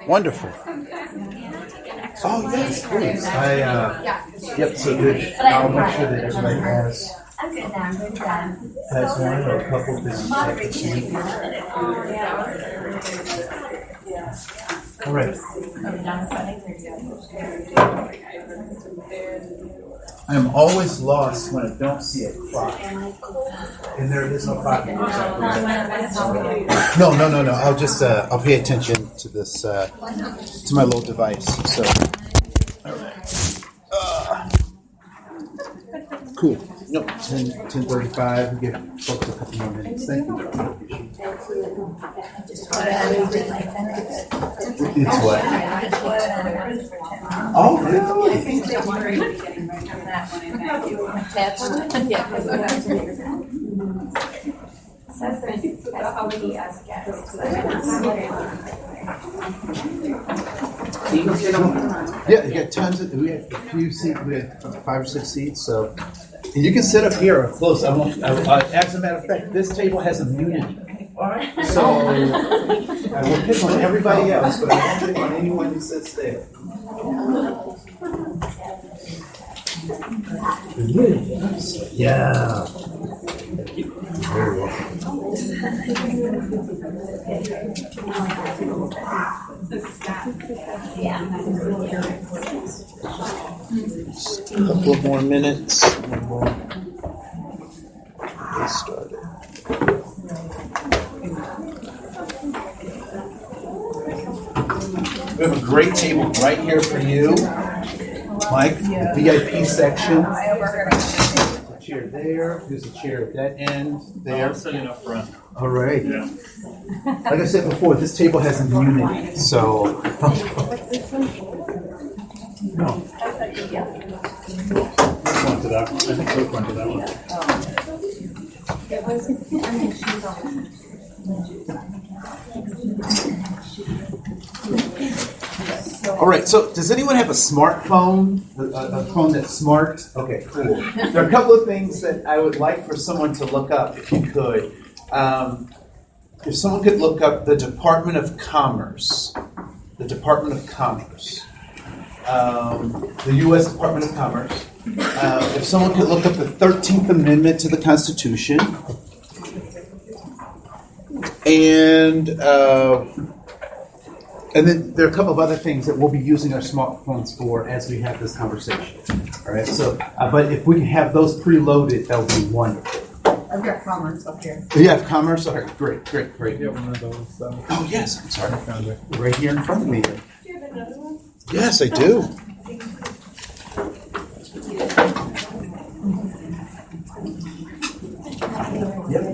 Wonderful. Oh, yes, please. Yep, so good. I'll make sure that everybody has one or a couple things. All right. I am always lost when I don't see a clock. And there is no clock. No. I'll just I'll pay attention to this to my little device. So, all right. Cool. No, 10:35. We give folks a couple more minutes. Thank you. It's what? Oh, really? Yeah, you got tons of. We had a few seats. We had 5 or 6 seats. So, and you can sit up here or close. As a matter of fact, this table has immunity. So I will pick on everybody else, but I won't pick on anyone who sits there. Yeah. Very well. Just a couple more minutes and we'll get started. We have a great table right here for you, Mike, the VIP section. A chair there. There's a chair at that end there. I'm sitting up front. All right. Yeah. Like I said before, this table has immunity, so. No. Went to that one. I think Luke went to that one. All right, so does anyone have a smartphone? A phone that's smart? Okay, cool. There are a couple of things that I would like for someone to look up, if you could. If someone could look up the Department of Commerce. The Department of Commerce. The U.S. Department of Commerce. If someone could look up the 13th Amendment to the Constitution. And then there are a couple of other things that we'll be using our smartphones for as we have this conversation. All right. So, but if we can have those preloaded, that would be wonderful. I've got commerce up here. You have commerce? Okay, great. You have one of those. Oh yes, I'm sorry. I found it. Right here in front of me. Do you have another one? Yes, I do. Yep.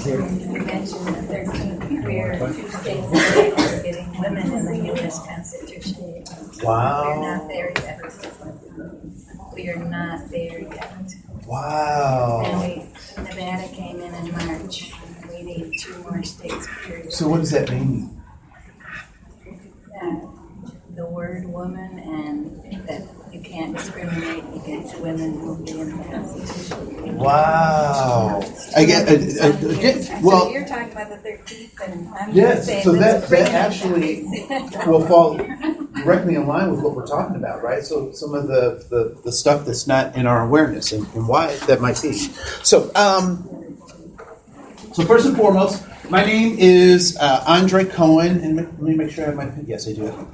You mentioned the 13th career, 2 states are getting women in the U.S. Constitution. Wow. We're not there yet. We are not there yet. Wow. And Nevada came in March. We need 2 more states. Period. So what does that mean? The word woman and that you can't discriminate against women will be in the Constitution. Wow. Again, well. So you're talking about the 13th, and I'm Yes, just saying. so let's that bring actually that. will fall directly in line with what we're talking about, right? So some of the stuff that's not in our awareness and why that might be. So, so first and foremost, my name is Andre Cohen, and let me make sure I have my, yes, I do.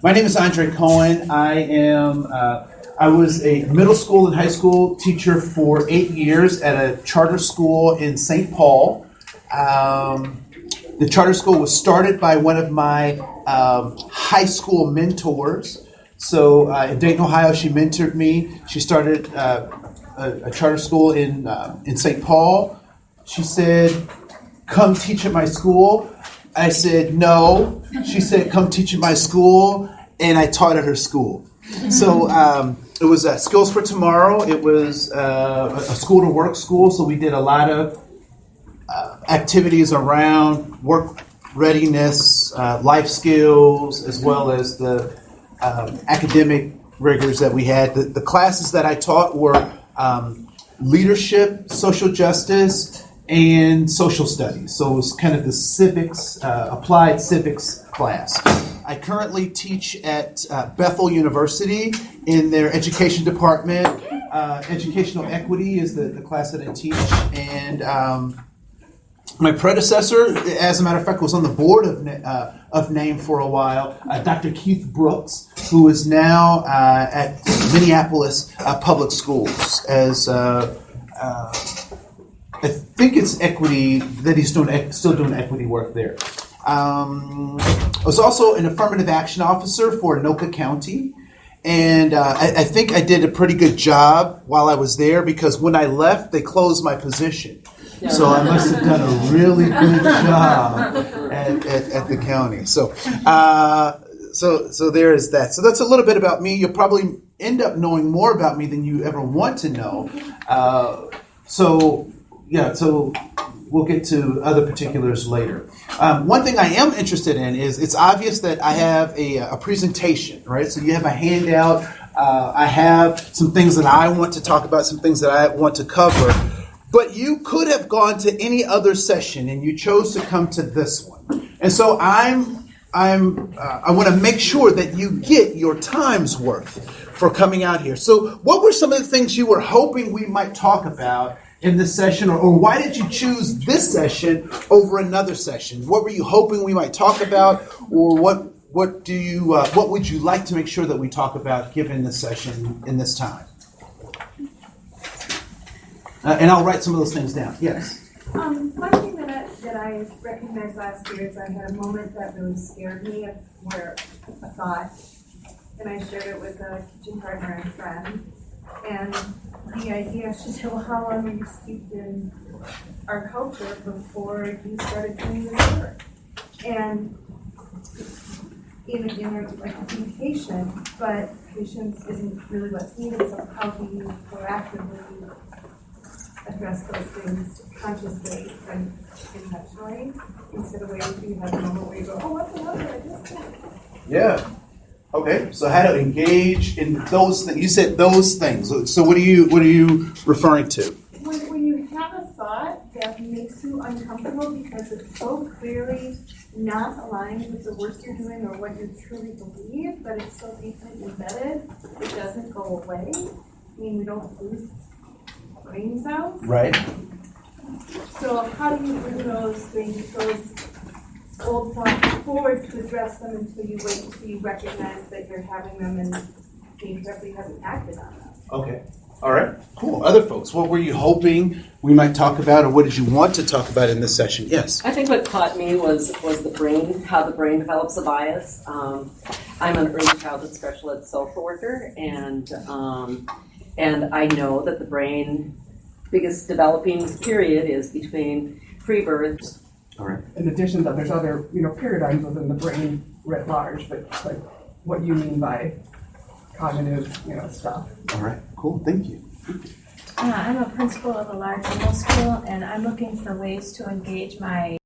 My name is Andre Cohen. I was a middle school and high school teacher for 8 years at a charter school in St. Paul. The charter school was started by one of my high school mentors. So in Dayton, Ohio, she mentored me. She started a charter school in St. Paul. She said, "Come teach at my school." I said, "No." She said, "Come teach at my school," and I taught at her school. So it was Skills for Tomorrow. It was a school to work school, so we did a lot of activities around work readiness, life skills, as well as the academic rigors that we had. The classes that I taught were leadership, social justice, and social studies. So it was kind of the civics, applied civics class. I currently teach at Bethel University in their education department. Educational equity is the class that I teach. And my predecessor, as a matter of fact, was on the board of NAME for a while, Dr. Keith Brooks, who is now at Minneapolis Public Schools as I think it's equity that he's still doing equity work there. I was also an affirmative action officer for Anoka County, and I think I did a pretty good job while I was there because when I left, they closed my position. So I must have done a really good job at the county. So there is that. So that's a little bit about me. You'll probably end up knowing more about me than you ever want to know. So we'll get to other particulars later. One thing I am interested in is it's obvious that I have a presentation, right? So you have a handout. I have some things that I want to talk about, some things that I want to cover. But you could have gone to any other session, and you chose to come to this one. And so I want to make sure that you get your time's worth for coming out here. So what were some of the things you were hoping we might talk about in this session, or why did you choose this session over another session? What were you hoping we might talk about, or what would you like to make sure that we talk about given this session in this time? And I'll write some of those things down. Yes. One thing that I recognized last year is I had a moment that really scared me of where a thought, and I shared it with a teaching partner and friend. And the idea, she said, well, how long were you steeped in our culture before you started doing this work? And in communication, but patience isn't really what's needed, so how do you proactively address those things consciously and intentionally instead of waiting until you have a moment where you go, oh, what the hell did I just do? Yeah. Okay. So how to engage in those things? You said those things. So what are you referring to? When you have a thought that makes you uncomfortable because it's so clearly not aligned with the work you're doing or what you truly believe, but it's so deeply embedded, it doesn't go away. I mean, we don't lose brain cells. Right. So how do you bring those things, those old thoughts forward to address them until you wait until you recognize that you're having them and being carefully hasn't acted on them? Okay. All right. Cool. Other folks, what were you hoping we might talk about, or what did you want to talk about in this session? Yes. I think what caught me was the brain, how the brain develops a bias. I'm an early childhood special ed social worker, and I know that the brain biggest developing period is between pre-birth. All right. In addition, though, there's other paradigms within the brain writ large, but like what you mean by cognitive stuff. All right. Cool. Thank you. I'm a principal of a large middle school, and I'm looking for ways to engage my